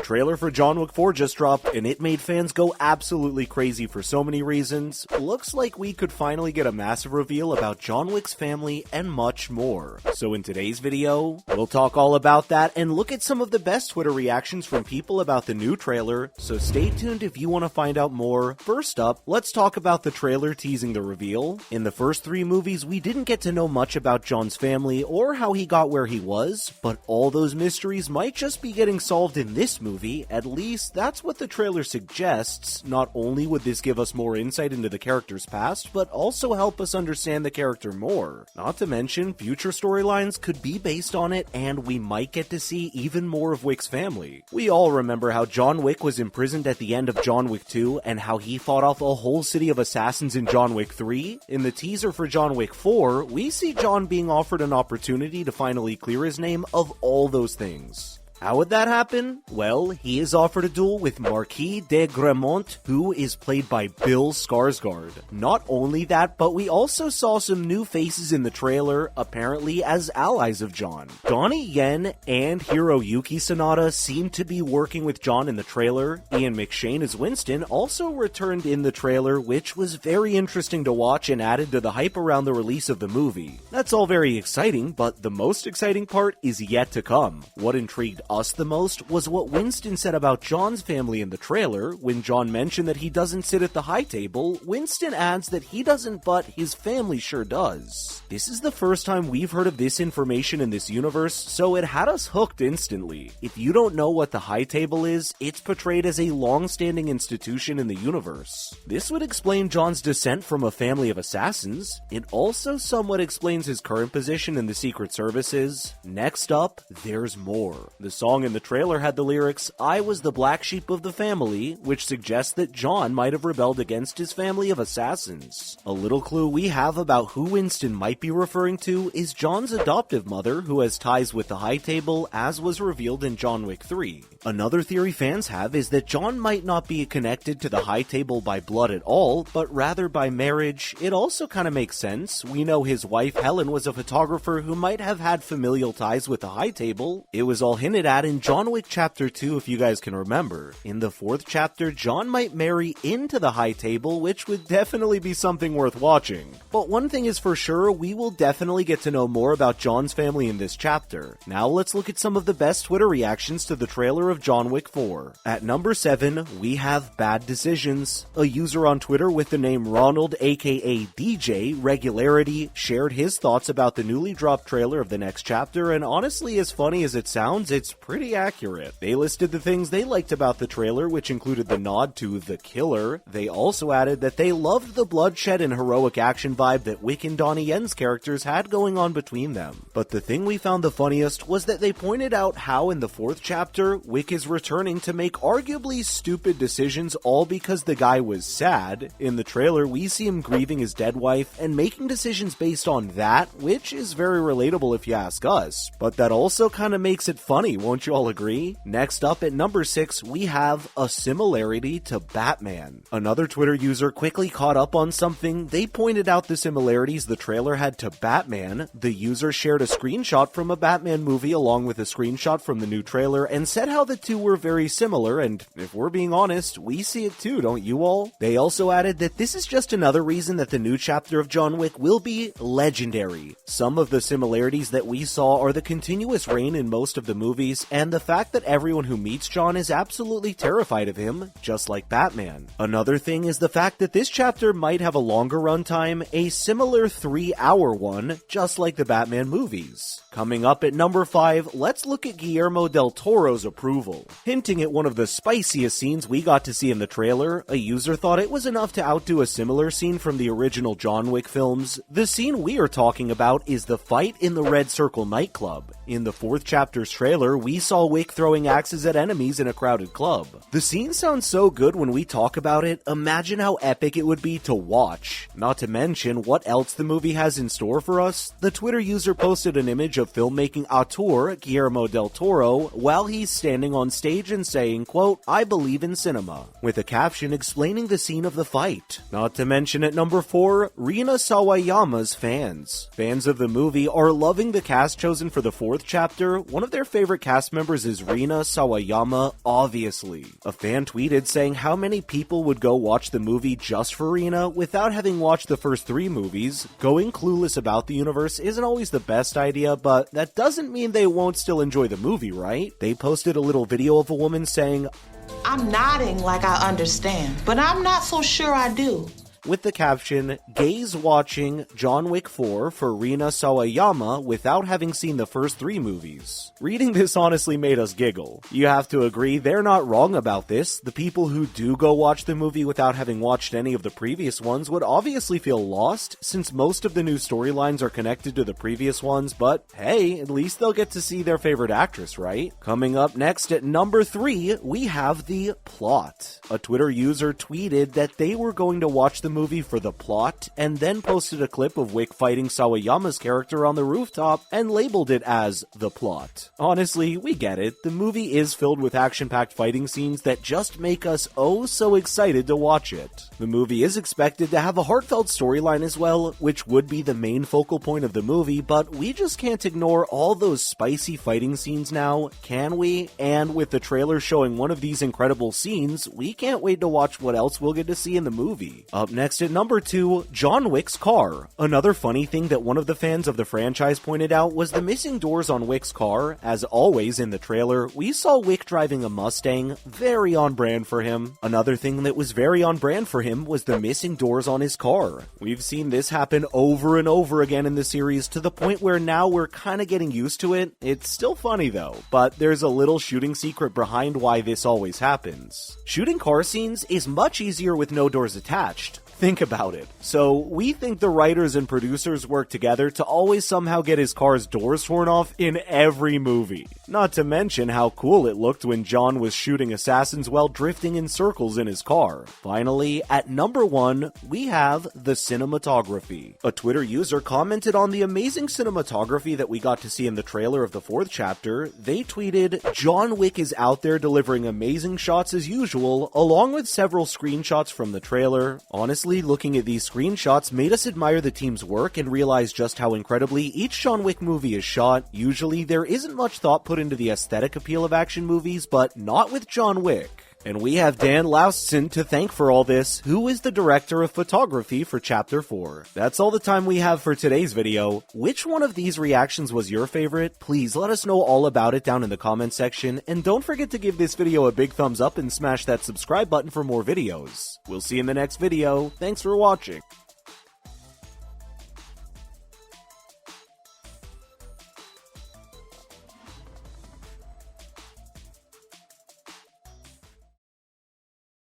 trailer for John Wick 4 just dropped, and it made fans go absolutely crazy for so many reasons. Looks like we could finally get a massive reveal about John Wick's family and much more. So in today's video, we'll talk all about that and look at some of the best Twitter reactions from people about the new trailer, so stay tuned if you want to find out more. First up, let's talk about the trailer teasing the reveal. In the first 3 movies, we didn't get to know much about John's family or how he got where he was, but all those mysteries might just be getting solved in this movie. At least that's what the trailer suggests. Not only would this give us more insight into the character's past, but also help us understand the character more. Not to mention, future storylines could be based on it, and we might get to see even more of Wick's family. We all remember how John Wick was imprisoned at the end of John Wick 2, and how he fought off a whole city of assassins in John Wick 3. In the teaser for John Wick 4, we see John being offered an opportunity to finally clear his name of all those things. How would that happen? Well, he is offered a duel with Marquis de Gramont, who is played by Bill Skarsgård. Not only that, but we also saw some new faces in the trailer, apparently as allies of John. Donnie Yen and Hiroyuki Sanada seem to be working with John in the trailer. Ian McShane as Winston also returned in the trailer, which was very interesting to watch and added to the hype around the release of the movie. That's all very exciting, but the most exciting part is yet to come. What intrigued us the most was what Winston said about John's family in the trailer. When John mentioned that he doesn't sit at the high table, Winston adds that he doesn't, but his family sure does. This is the first time we've heard of this information in this universe, so it had us hooked instantly. If you don't know what the high table is, it's portrayed as a long-standing institution in the universe. This would explain John's descent from a family of assassins. It also somewhat explains his current position in the Secret Services. Next up, there's more. The song in the trailer had the lyrics, "I was the black sheep of the family," which suggests that John might have rebelled against his family of assassins. A little clue we have about who Winston might be referring to is John's adoptive mother, who has ties with the high table, as was revealed in John Wick 3. Another theory fans have is that John might not be connected to the high table by blood at all, but rather by marriage. It also kind of makes sense. We know his wife Helen was a photographer who might have had familial ties with the high table. It was all hinted at in John Wick Chapter 2, if you guys can remember. In the 4th chapter, John might marry into the high table, which would definitely be something worth watching. But one thing is for sure, we will definitely get to know more about John's family in this chapter. Now let's look at some of the best Twitter reactions to the trailer of John Wick 4. At number 7, we have Bad Decisions. A user on Twitter with the name Ronald aka DJ Regularity shared his thoughts about the newly dropped trailer of the next chapter, and honestly, as funny as it sounds, it's pretty accurate. They listed the things they liked about the trailer, which included the nod to The Killer. They also added that they loved the bloodshed and heroic action vibe that Wick and Donnie Yen's characters had going on between them. But the thing we found the funniest was that they pointed out how in the 4th chapter, Wick is returning to make arguably stupid decisions all because the guy was sad. In the trailer, we see him grieving his dead wife and making decisions based on that, which is very relatable if you ask us. But that also kind of makes it funny, won't you all agree? Next up at number 6, we have a similarity to Batman. Another Twitter user quickly caught up on something. They pointed out the similarities the trailer had to Batman. The user shared a screenshot from a Batman movie along with a screenshot from the new trailer and said how the two were very similar, and if we're being honest, we see it too, don't you all? They also added that this is just another reason that the new chapter of John Wick will be legendary. Some of the similarities that we saw are the continuous rain in most of the movies, and the fact that everyone who meets John is absolutely terrified of him, just like Batman. Another thing is the fact that this chapter might have a longer runtime, a similar 3-hour one, just like the Batman movies. Coming up at number 5, let's look at Guillermo del Toro's approval. Hinting at one of the spiciest scenes we got to see in the trailer, a user thought it was enough to outdo a similar scene from the original John Wick films. The scene we are talking about is the fight in the Red Circle nightclub. In the 4th chapter's trailer, we saw Wick throwing axes at enemies in a crowded club. The scene sounds so good when we talk about it, imagine how epic it would be to watch. Not to mention what else the movie has in store for us. The Twitter user posted an image of filmmaking auteur Guillermo del Toro while he's standing on stage and saying, quote, "I believe in cinema," with a caption explaining the scene of the fight. Not to mention at number 4, Rina Sawayama's fans. Fans of the movie are loving the cast chosen for the 4th chapter. One of their favorite cast members is Rina Sawayama, obviously. A fan tweeted saying how many people would go watch the movie just for Rina without having watched the first 3 movies. Going clueless about the universe isn't always the best idea, but that doesn't mean they won't still enjoy the movie, right? They posted a little video of a woman saying, "I'm nodding like I understand, but I'm not so sure I do," with the caption, "Gays watching John Wick 4 for Rina Sawayama without having seen the first 3 movies." Reading this honestly made us giggle. You have to agree, they're not wrong about this. The people who do go watch the movie without having watched any of the previous ones would obviously feel lost, since most of the new storylines are connected to the previous ones, but hey, at least they'll get to see their favorite actress, right? Coming up next at number 3, we have the plot. A Twitter user tweeted that they were going to watch the movie for the plot, and then posted a clip of Wick fighting Sawayama's character on the rooftop and labeled it as the plot. Honestly, we get it. The movie is filled with action-packed fighting scenes that just make us oh so excited to watch it. The movie is expected to have a heartfelt storyline as well, which would be the main focal point of the movie, but we just can't ignore all those spicy fighting scenes now, can we? And with the trailer showing one of these incredible scenes, we can't wait to watch what else we'll get to see in the movie. Up next at number 2, John Wick's car. Another funny thing that one of the fans of the franchise pointed out was the missing doors on Wick's car. As always in the trailer, we saw Wick driving a Mustang, very on brand for him. Another thing that was very on brand for him was the missing doors on his car. We've seen this happen over and over again in the series to the point where now we're kinda getting used to it. It's still funny though, but there's a little shooting secret behind why this always happens. Shooting car scenes is much easier with no doors attached. Think about it. So, we think the writers and producers work together to always somehow get his car's doors torn off in every movie. Not to mention how cool it looked when John was shooting assassins while drifting in circles in his car. Finally, at number 1, we have the cinematography. A Twitter user commented on the amazing cinematography that we got to see in the trailer of the 4th chapter. They tweeted, "John Wick is out there delivering amazing shots as usual, along with several screenshots from the trailer. Honestly, looking at these screenshots made us admire the team's work and realize just how incredibly each John Wick movie is shot. Usually, there isn't much thought put into the aesthetic appeal of action movies, but not with John Wick." And we have Dan Laustsen to thank for all this, who is the director of photography for Chapter 4. That's all the time we have for today's video. Which one of these reactions was your favorite? Please let us know all about it down in the comment section, and don't forget to give this video a big thumbs up and smash that subscribe button for more videos. We'll see you in the next video. Thanks for watching.